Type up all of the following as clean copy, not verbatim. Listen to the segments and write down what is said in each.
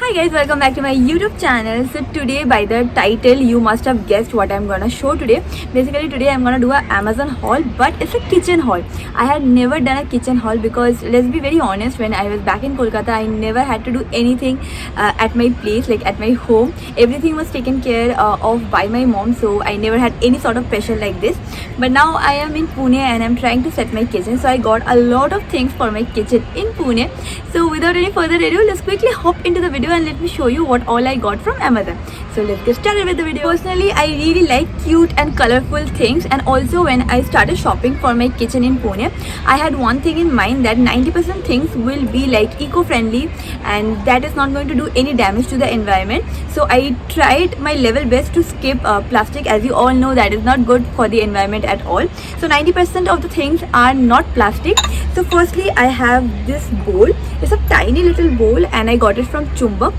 Hi guys, welcome back to my YouTube channel. So today, by the title, you must have guessed what I'm gonna show today. Basically today I'm gonna do an Amazon haul, but it's a kitchen haul. I had never done a kitchen haul because let's be very honest, when I was back in Kolkata, I never had to do anything at my place, like at my home. Everything was taken care of by my mom, so I never had any sort of pressure like this. But now I am in Pune and I'm trying to set my kitchen, so I got a lot of things for my kitchen in Pune. So without any further ado, let's quickly hop into the video and let me show you what all I got from Amazon. So let's get started with the video. Personally, I really like cute and colorful things, and also when I started shopping for my kitchen in Pune, I had one thing in mind, that 90% things will be like eco-friendly and that is not going to do any damage to the environment. So I tried my level best to skip plastic. As you all know, that is not good for the environment at all. So 90% of the things are not plastic. So firstly, I have this bowl. It's a tiny little bowl and I got it from Chumbak.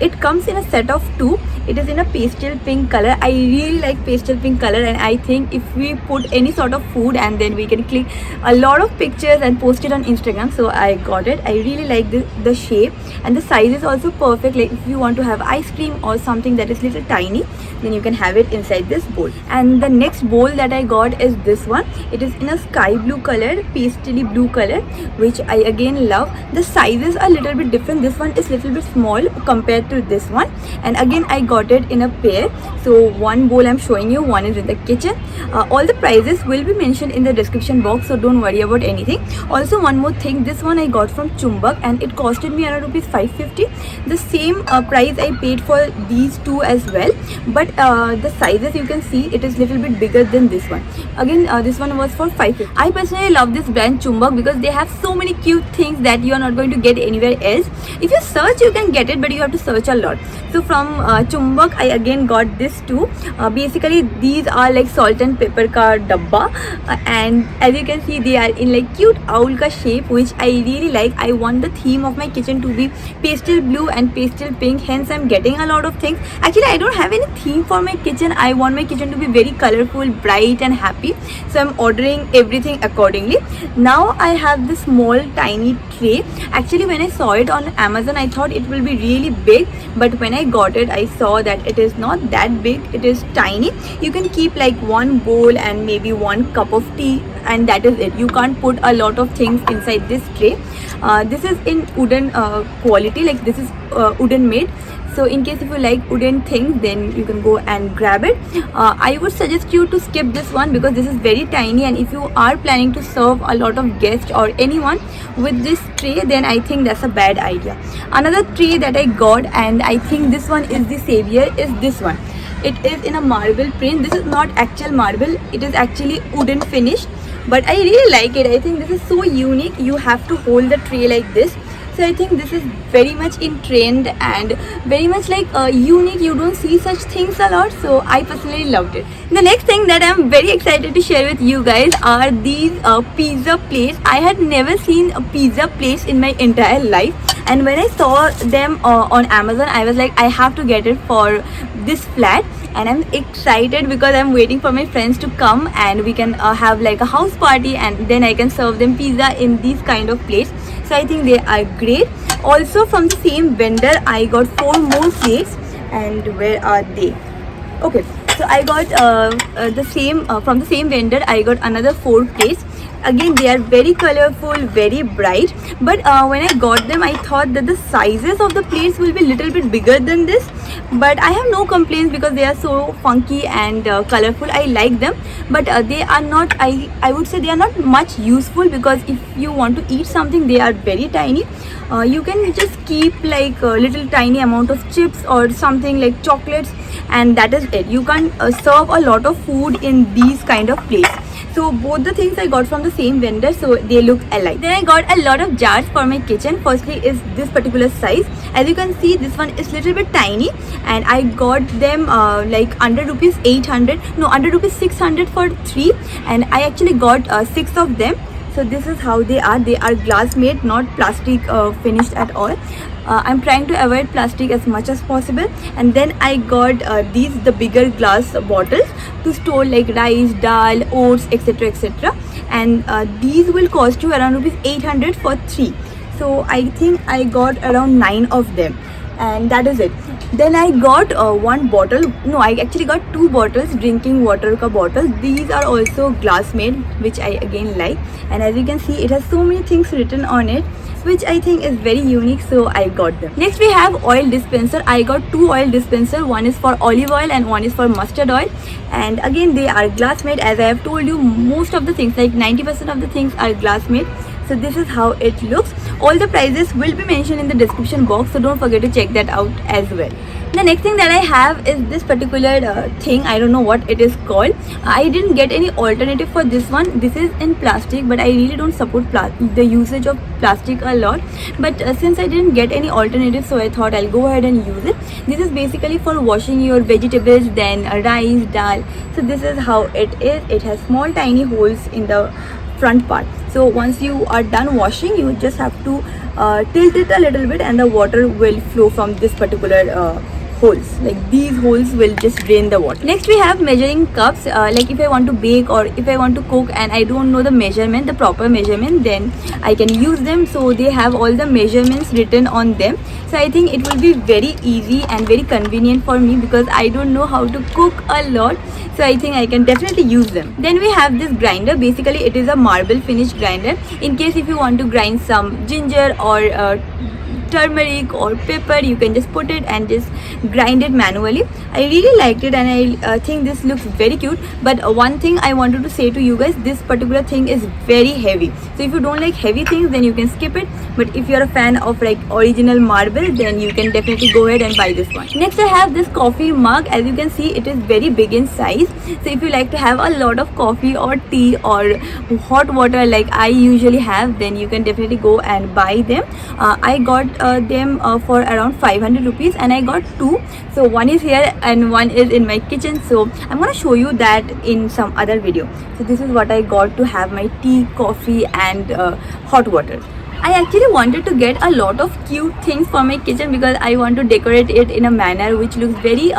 It comes in a set of two. It is in a pastel pink color. I really like pastel pink color, and I think if we put any sort of food and then we can click a lot of pictures and post it on Instagram. So I got it. I really like the shape, and the size is also perfect. Like if you want to have ice cream or something that is little tiny, then you can have it inside this bowl. And the next bowl that I got is this one. It is in a sky blue color, pastely blue color, which I again love. The sizes are a little bit different. This one is little bit small compared to this one, and again I got it in a pair. So one bowl I'm showing you, one is in the kitchen. All the prices will be mentioned in the description box, so don't worry about anything. Also one more thing, this one I got from Chumbak and it costed me around rupees 550. The same price I paid for these two as well, but the sizes you can see it is little bit bigger than this one. Again this one was for 550. I personally love this brand Chumbak because they have so many cute things that you are not going to get anywhere else. If you search you can get it, but you have to search a lot. So from Chumbak I again got this too. Basically these are like salt and pepper ka dabba, and as you can see they are in like cute owl ka shape, which I really like. I want the theme of my kitchen to be pastel blue and pastel pink, hence I'm getting a lot of things. Actually I don't have any theme for my kitchen. I want my kitchen to be very colorful, bright and happy, so I'm ordering everything accordingly. Now I have this small tiny tray. Actually when I saw it on Amazon I thought it will be really big, but when I got it I saw that it is not that big. It is tiny. You can keep like one bowl and maybe one cup of tea, and that is it. You can't put a lot of things inside this tray. This is in wooden quality, like this is wooden made. So in case if you like wooden things, then you can go and grab it. I would suggest you to skip this one because this is very tiny, and if you are planning to serve a lot of guests or anyone with this tray, then I think that's a bad idea. Another tray that I got, and I think this one is the savior, is this one. It is in a marble print. This is not actual marble, it is actually wooden finish, but I really like it. I think this is so unique. You have to hold the tray like this. So I think this is very much in trend and very much like unique. You don't see such things a lot, so I personally loved it. The next thing that I'm very excited to share with you guys are these pizza plates. I had never seen a pizza plates in my entire life, and when I saw them on Amazon I was like, I have to get it for this flat. And I'm excited because I'm waiting for my friends to come and we can have like a house party, and then I can serve them pizza in these kind of plates. So I think they are great. Also from the same vendor I got 4 more plates, and where are they? Okay, so I got the same from the same vendor I got another 4 plates. Again they are very colorful, very bright, but when I got them I thought that the sizes of the plates will be little bit bigger than this, but I have no complaints because they are so funky and colorful. I like them, but they are not, I would say they are not much useful, because if you want to eat something they are very tiny. You can just keep like a little tiny amount of chips or something like chocolates, and that is it. You can't serve a lot of food in these kind of plates. So both the things I got from the same vendor, so they look alike. Then I got a lot of jars for my kitchen. Firstly is this particular size. As you can see this one is little bit tiny, and I got them like under rupees 800, no, under rupees 600 for 3, and I actually got 6 of them. So this is how they are. They are glass made, not plastic finished at all. I'm trying to avoid plastic as much as possible. And then I got the bigger glass bottles to store like rice, dal, oats, etc, etc. And these will cost you around rupees 800 for 3. So I think I got around 9 of them. and that is it. Then I got one bottle. No, I actually got two bottles, drinking water ka bottles. These are also glass made, which I again like. And as you can see, it has so many things written on it, which I think is very unique, so I got them. Next we have oil dispenser. I got two oil dispenser. One is for olive oil and one is for mustard oil. And again, they are glass made. As I have told you, most of the things, like 90% of the things, are glass made. So this is how it looks. All the prices will be mentioned in the description box, so don't forget to check that out as well. The next thing that I have is this particular thing. I don't know what it is called. I didn't get any alternative for this one. This is in plastic, but I really don't support the usage of plastic a lot. But since I didn't get any alternative, so I thought I'll go ahead and use it. This is basically for washing your vegetables, then rice, dal. So this is how it is. It has small tiny holes in the front part. So once you are done washing, you just have to tilt it a little bit and the water will flow from this particular holes. Like these holes will just drain the water. Next we have measuring cups. Like if I want to bake or if I want to cook and I don't know the measurement, the proper measurement, then I can use them. So they have all the measurements written on them. So I think it will be very easy and very convenient for me because I don't know how to cook a lot. So I think I can definitely use them. Then we have this grinder. Basically it is a marble finish grinder. In case if you want to grind some ginger or turmeric or pepper, you can just put it and just grind it manually. I really liked it and I think this looks very cute. But one thing I wanted to say to you guys, this particular thing is very heavy. So if you don't like heavy things, then you can skip it. But if you're a fan of like original marble, then you can definitely go ahead and buy this one. Next I have this coffee mug. As you can see, it is very big in size. So if you like to have a lot of coffee or tea or hot water like I usually have, then you can definitely go and buy them. I got them for around 500 rupees and I got two. So one is here and one is in my kitchen. So I'm gonna show you that in some other video. So this is what I got to have my tea, coffee and hot water. I actually wanted to get a lot of cute things for my kitchen because I want to decorate it in a manner which looks very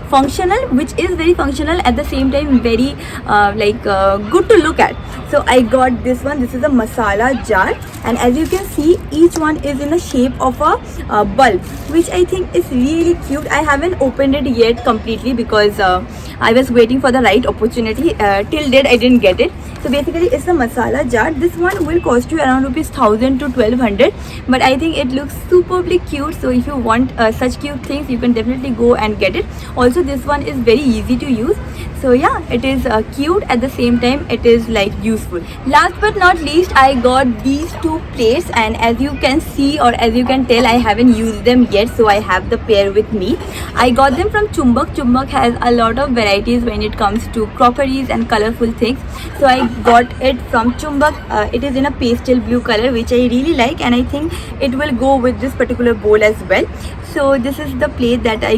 functional, which is very functional at the same time very good to look at. So I got this one. This is a masala jar and as you can see, each one is in the shape of a bulb, which I think is really cute. I haven't opened it yet completely because I was waiting for the right opportunity. Till date I didn't get it. So basically it's a masala jar. This one will cost you around rupees 1000 to 1200, but I think it looks superbly cute. So if you want such cute things, you can definitely go and get it. Also this one is very easy to use. So yeah, it is cute, at the same time it is like useful. Last but not least, I got these two plates and as you can see or as you can tell, I haven't used them yet, so I have the pair with me. I got them from Chumbak. Chumbak has a lot of varieties when it comes to crockeries and colorful things. So I got it from Chumbak. It is in a pastel blue color, which I really like and I think it will go with this particular bowl as well. So this is the plate that I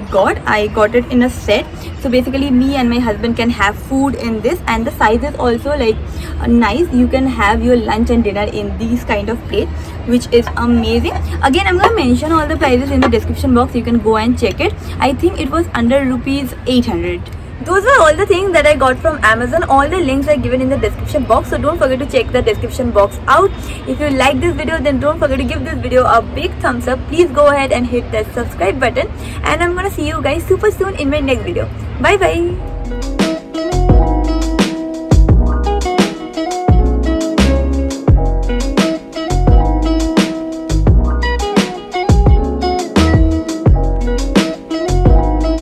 got it in a set. So basically me and my husband can have food in this and the size is also like nice. You can have your lunch and dinner in these kind of plate, which is amazing. Again, I'm gonna mention all the prices in the description box. You can go and check it. I think it was under rupees 800. Those were all the things that I got from Amazon. All the links are given in the description box, so don't forget to check the description box out. If you like this video, then don't forget to give this video a big thumbs up. Please go ahead and hit that subscribe button and I'm gonna see you guys super soon in my next video. Bye bye.